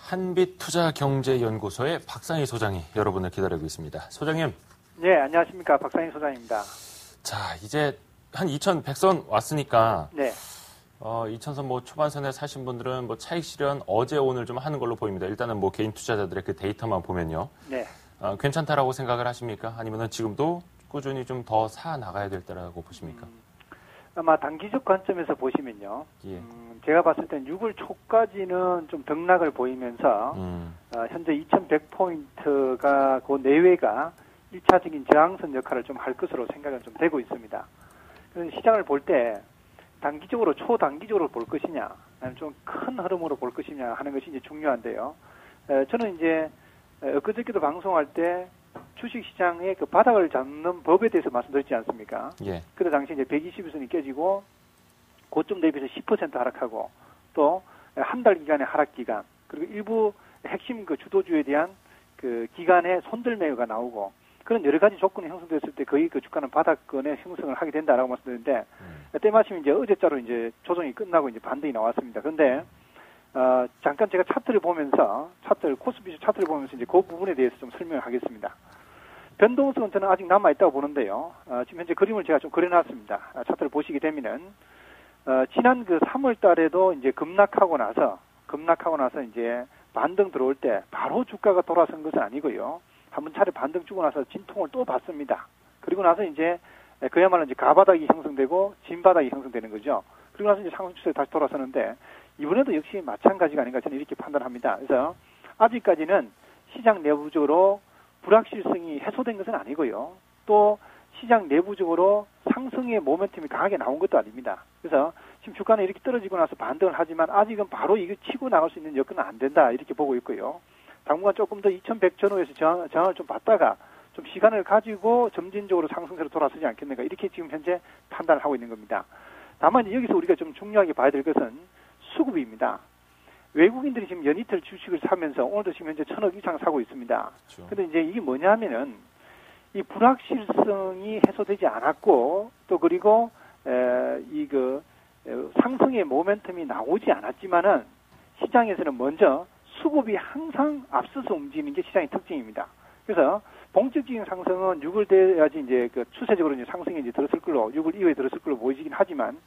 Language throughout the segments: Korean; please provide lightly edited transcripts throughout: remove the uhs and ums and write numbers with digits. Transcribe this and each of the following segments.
한빛투자경제연구소의 박상희 소장이 여러분을 기다리고 있습니다. 소장님. 네, 안녕하십니까. 박상희 소장입니다. 자, 이제 한 2100선 왔으니까. 네. 2000선 뭐 초반선에 사신 분들은 뭐 차익 실현 어제 오늘 좀 하는 걸로 보입니다. 일단은 뭐 개인 투자자들의 그 데이터만 보면요. 네. 괜찮다라고 생각을 하십니까? 아니면은 지금도 꾸준히 좀 더 사 나가야 될 때라고 보십니까? 아마 단기적 관점에서 보시면요. 예. 제가 봤을 땐 6월 초까지는 좀 등락을 보이면서 현재 2100포인트가 그 내외가 1차적인 저항선 역할을 좀 할 것으로 생각은 좀 되고 있습니다. 그래서 시장을 볼 때 단기적으로 초단기적으로 볼 것이냐 아니면 좀 큰 흐름으로 볼 것이냐 하는 것이 이제 중요한데요. 저는 이제 엊그저께도 방송할 때 주식시장의 그 바닥을 잡는 법에 대해서 말씀드렸지 않습니까? 예. 그때 당시 이제 120일선이 깨지고 고점 대비해서 10% 하락하고 또 한 달 기간의 하락 기간 그리고 일부 핵심 그 주도주에 대한 그 기간의 손들 매매가 나오고 그런 여러 가지 조건이 형성됐을 때 거의 그 주가는 바닥권에 형성을 하게 된다라고 말씀드렸는데 때마침 이제 어제자로 이제 조정이 끝나고 이제 반등이 나왔습니다. 그런데 잠깐 제가 차트를 보면서 코스피 차트를 보면서 이제 그 부분에 대해서 좀 설명을 하겠습니다. 변동성은 저는 아직 남아 있다고 보는데요. 지금 현재 그림을 제가 좀 그려놨습니다. 차트를 보시게 되면은 지난 그 3월 달에도 이제 급락하고 나서 이제 반등 들어올 때 바로 주가가 돌아선 것은 아니고요. 한번 차례 반등 주고 나서 진통을 또 받습니다. 그리고 나서 이제 그야말로 이제 가바닥이 형성되고 진바닥이 형성되는 거죠. 그리고 나서 이제 상승 추세에 다시 돌아서는데 이번에도 역시 마찬가지가 아닌가 저는 이렇게 판단합니다. 그래서 아직까지는 시장 내부적으로 불확실성이 해소된 것은 아니고요. 또 시장 내부적으로 상승의 모멘텀이 강하게 나온 것도 아닙니다. 그래서 지금 주가는 이렇게 떨어지고 나서 반등을 하지만 아직은 바로 이거 치고 나갈 수 있는 여건은 안 된다 이렇게 보고 있고요. 당분간 조금 더 2100 전후에서 저항을 좀 받다가 좀 시간을 가지고 점진적으로 상승세로 돌아서지 않겠는가 이렇게 지금 현재 판단을 하고 있는 겁니다. 다만 여기서 우리가 좀 중요하게 봐야 될 것은 수급입니다. 외국인들이 지금 연이틀 주식을 사면서 오늘도 지금 현재 1000억 이상 사고 있습니다. 그런데 이제 이게 뭐냐면은 이 불확실성이 해소되지 않았고 또 그리고 상승의 모멘텀이 나오지 않았지만은 시장에서는 먼저 수급이 항상 앞서서 움직이는 게 시장의 특징입니다. 그래서 본격적인 상승은 6월 돼야지 이제 그 추세적으로 이제 상승이 이제 들었을 걸로 6월 이후에 들었을 걸로 보이긴 하지만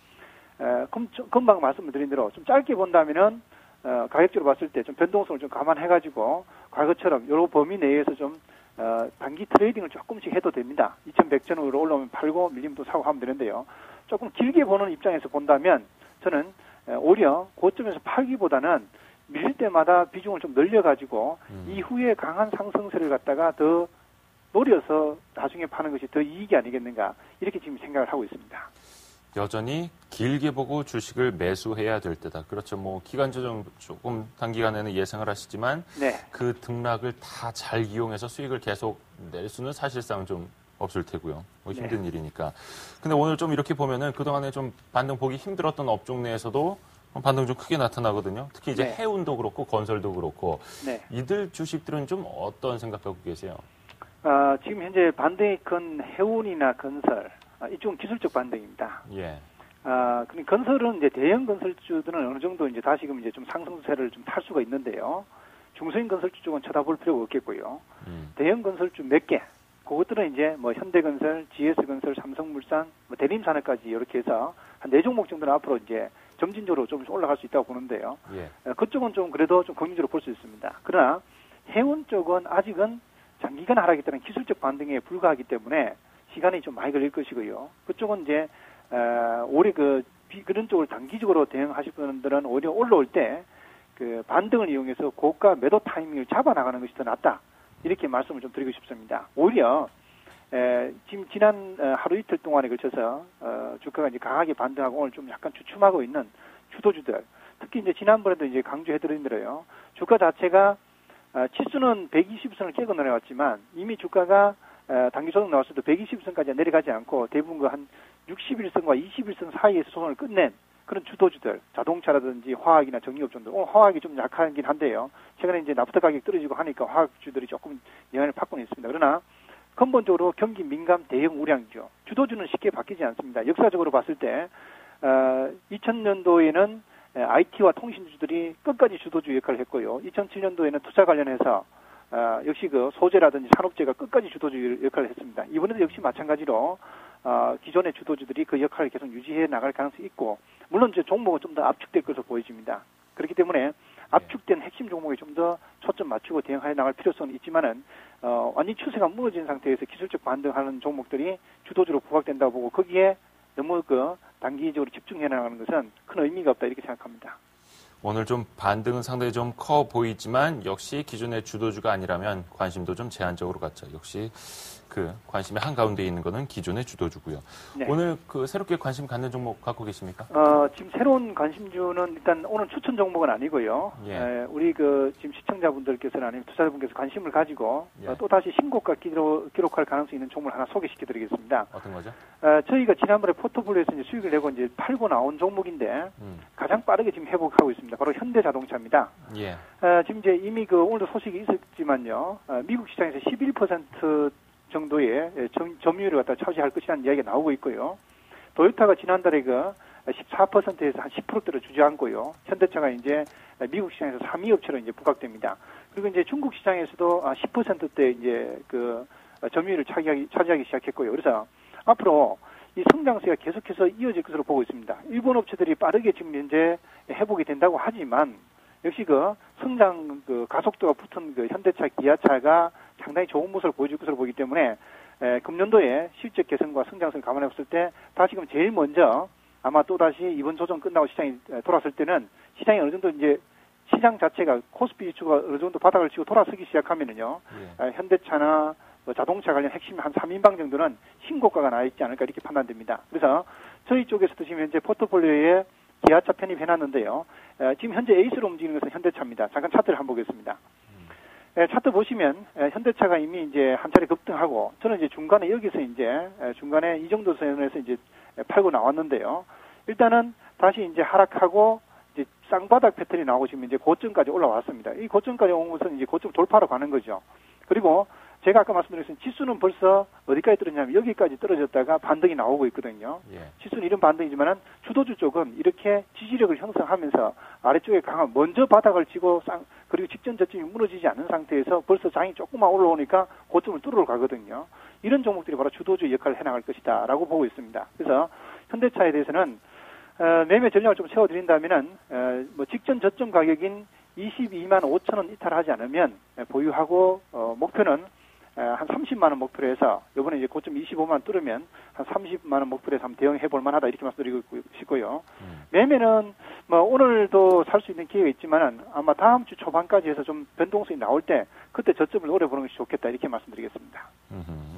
금방 말씀드린 대로 좀 짧게 본다면은 가격적으로 봤을 때 좀 변동성을 좀 감안해가지고 과거처럼 여러 범위 내에서 좀 단기 트레이딩을 조금씩 해도 됩니다. 2100 전후로 올라오면 팔고 밀리면 또 사고 하면 되는데요. 조금 길게 보는 입장에서 본다면 저는 오히려 고점에서 팔기보다는 밀릴 때마다 비중을 좀 늘려가지고 이후에 강한 상승세를 갖다가 더 노려서 나중에 파는 것이 더 이익이 아니겠는가 이렇게 지금 생각을 하고 있습니다. 여전히 길게 보고 주식을 매수해야 될 때다. 그렇죠. 뭐 기간조정 조금 단기간에는 예상을 하시지만 네. 그 등락을 다 잘 이용해서 수익을 계속 낼 수는 사실상 좀 없을 테고요. 뭐 힘든 네. 일이니까. 근데 오늘 좀 이렇게 보면은 그동안에 좀 반등 보기 힘들었던 업종 내에서도 반등 좀 크게 나타나거든요. 특히 이제 네. 해운도 그렇고 건설도 그렇고 네. 이들 주식들은 좀 어떤 생각하고 계세요? 지금 현재 반등이 큰 해운이나 건설 이쪽은 기술적 반등입니다. 예. 근데 건설은 이제 대형 건설주들은 어느 정도 이제 다시금 이제 좀 상승세를 좀 탈 수가 있는데요. 중소형 건설주 쪽은 쳐다볼 필요가 없겠고요. 대형 건설주 몇 개, 그것들은 이제 뭐 현대건설, GS건설, 삼성물산, 뭐 대림산업까지 이렇게 해서 한 4종목 정도는 앞으로 이제 점진적으로 조금씩 올라갈 수 있다고 보는데요. 예. 그쪽은 좀 그래도 좀 긍정적으로 볼 수 있습니다. 그러나 해운 쪽은 아직은 장기간 하락에 따른 기술적 반등에 불과하기 때문에 시간이 좀 많이 걸릴 것이고요. 그쪽은 이제 올해 그런 쪽을 단기적으로 대응하실 분들은 오히려 올라올 때 그 반등을 이용해서 고가 매도 타이밍을 잡아 나가는 것이 더 낫다. 이렇게 말씀을 좀 드리고 싶습니다. 오히려 지금 지난 하루 이틀 동안에 걸쳐서 주가가 이제 강하게 반등하고 오늘 좀 약간 주춤하고 있는 주도주들, 특히 이제 지난번에도 이제 강조해드린 대로요. 주가 자체가 치수는 120선을 깨고 내려왔지만 이미 주가가 단기 조정 나왔을 때 120선까지 내려가지 않고 대부분 그 한 61선과 21선 사이에서 조정을 끝낸 그런 주도주들, 자동차라든지 화학이나 정유업종들, 화학이 좀 약하긴 한데요. 최근에 이제 나프타 가격 떨어지고 하니까 화학주들이 조금 영향을 받고는 있습니다. 그러나 근본적으로 경기 민감 대형 우량주, 주도주는 쉽게 바뀌지 않습니다. 역사적으로 봤을 때 2000년도에는 IT와 통신주들이 끝까지 주도주 역할을 했고요. 2007년도에는 투자 관련해서 역시 그 소재라든지 산업재가 끝까지 주도주 역할을 했습니다. 이번에도 역시 마찬가지로 기존의 주도주들이 그 역할을 계속 유지해 나갈 가능성이 있고, 물론 이제 종목은 좀 더 압축될 것으로 보여집니다. 그렇기 때문에 압축된 핵심 종목에 좀 더 초점 맞추고 대응해 나갈 필요성은 있지만은 완전히 추세가 무너진 상태에서 기술적 반등하는 종목들이 주도주로 부각된다고 보고, 거기에 너무 그 단기적으로 집중해 나가는 것은 큰 의미가 없다 이렇게 생각합니다. 오늘 좀 반등은 상당히 좀 커 보이지만 역시 기존의 주도주가 아니라면 관심도 좀 제한적으로 갔죠. 역시 그 관심의 한가운데 있는 거는 기존의 주도주고요. 네. 오늘 그 새롭게 관심 갖는 종목 갖고 계십니까? 지금 새로운 관심주는 일단 오늘 추천 종목은 아니고요. 예. 우리 그 지금 시청자분들께서는 아니면 투자자분께서 관심을 가지고 예. 또 다시 신고가 기록할 가능성이 있는 종목을 하나 소개시켜드리겠습니다. 어떤 거죠? 저희가 지난번에 포트폴리오에서 이제 수익을 내고 이제 팔고 나온 종목인데 가장 빠르게 지금 회복하고 있습니다. 바로 현대자동차입니다. 예. 지금 이제 이미 그 오늘도 소식이 있었지만요. 미국 시장에서 11% 정도의 점유율을 갖다 차지할 것이라는 이야기가 나오고 있고요. 도요타가 지난달에 그 14%에서 한 10%대로 주저앉고요. 현대차가 이제 미국 시장에서 3위 업체로 이제 부각됩니다. 그리고 이제 중국 시장에서도 10%대 이제 그 점유율을 차지하기 시작했고요. 그래서 앞으로 이 성장세가 계속해서 이어질 것으로 보고 있습니다. 일본 업체들이 빠르게 지금 현재 회복이 된다고 하지만 역시 그 성장 그 가속도가 붙은 그 현대차, 기아차가 상당히 좋은 모습을 보여줄 것으로 보기 때문에 금년도에 실적 개선과 성장성을 감안해 봤을 때 다시금 제일 먼저 아마 또다시 이번 조정 끝나고 시장이 돌아설 때는 시장이 어느 정도 이제 시장 자체가 코스피 지수가 어느 정도 바닥을 치고 돌아서기 시작하면은요. 현대차나 자동차 관련 핵심 한 3인방 정도는 신고가가 나 있지 않을까 이렇게 판단됩니다. 그래서 저희 쪽에서도 지금 현재 포트폴리오에 기아차 편입해놨는데요. 지금 현재 에이스로 움직이는 것은 현대차입니다. 잠깐 차트를 한번 보겠습니다. 차트 보시면 현대차가 이미 이제 한 차례 급등하고 저는 이제 중간에 여기서 이제 중간에 이 정도 선에서 이제 팔고 나왔는데요. 일단은 다시 이제 하락하고 이제 쌍바닥 패턴이 나오고 지금 이제 고점까지 올라왔습니다. 이 고점까지 온 것은 이제 고점 돌파로 가는 거죠. 그리고 제가 아까 말씀드렸듯이 지수는 벌써 어디까지 떨어졌냐면 여기까지 떨어졌다가 반등이 나오고 있거든요. 예. 지수는 이런 반등이지만은 주도주 쪽은 이렇게 지지력을 형성하면서 아래쪽에 강한 먼저 바닥을 치고 그리고 직전 저점이 무너지지 않은 상태에서 벌써 장이 조금만 올라오니까 고점을 뚫으러 가거든요. 이런 종목들이 바로 주도주 역할을 해나갈 것이다라고 보고 있습니다. 그래서 현대차에 대해서는 매매 전략을 좀 세워드린다면은 뭐 직전 저점 가격인 22만 5천 원 이탈하지 않으면 보유하고 목표는 한 30만 원 목표로 해서 이번에 이제 고점 25만 원 뚫으면 한 30만 원 목표로 해서 한번 대응해 볼 만하다 이렇게 말씀드리고 싶고요. 매매는 뭐 오늘도 살 수 있는 기회가 있지만은 아마 다음 주 초반까지 해서 좀 변동성이 나올 때 그때 저점을 노려보는 것이 좋겠다 이렇게 말씀드리겠습니다.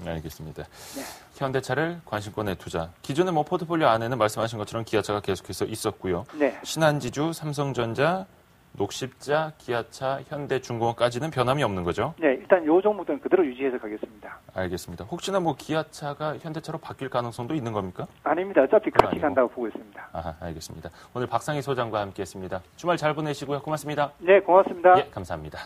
알겠습니다. 네. 현대차를 관심권에 투자. 기존의 뭐 포트폴리오 안에는 말씀하신 것처럼 기아차가 계속해서 있었고요. 네. 신한지주, 삼성전자, 녹십자, 기아차, 현대중공업까지는 변함이 없는 거죠? 네, 일단 요 종목들은 그대로 유지해서 가겠습니다. 알겠습니다. 혹시나 뭐 기아차가 현대차로 바뀔 가능성도 있는 겁니까? 아닙니다. 어차피 같이 아니고. 간다고 보고 있습니다. 아하, 알겠습니다. 오늘 박상희 소장과 함께했습니다. 주말 잘 보내시고요. 고맙습니다. 네, 고맙습니다. 예, 감사합니다.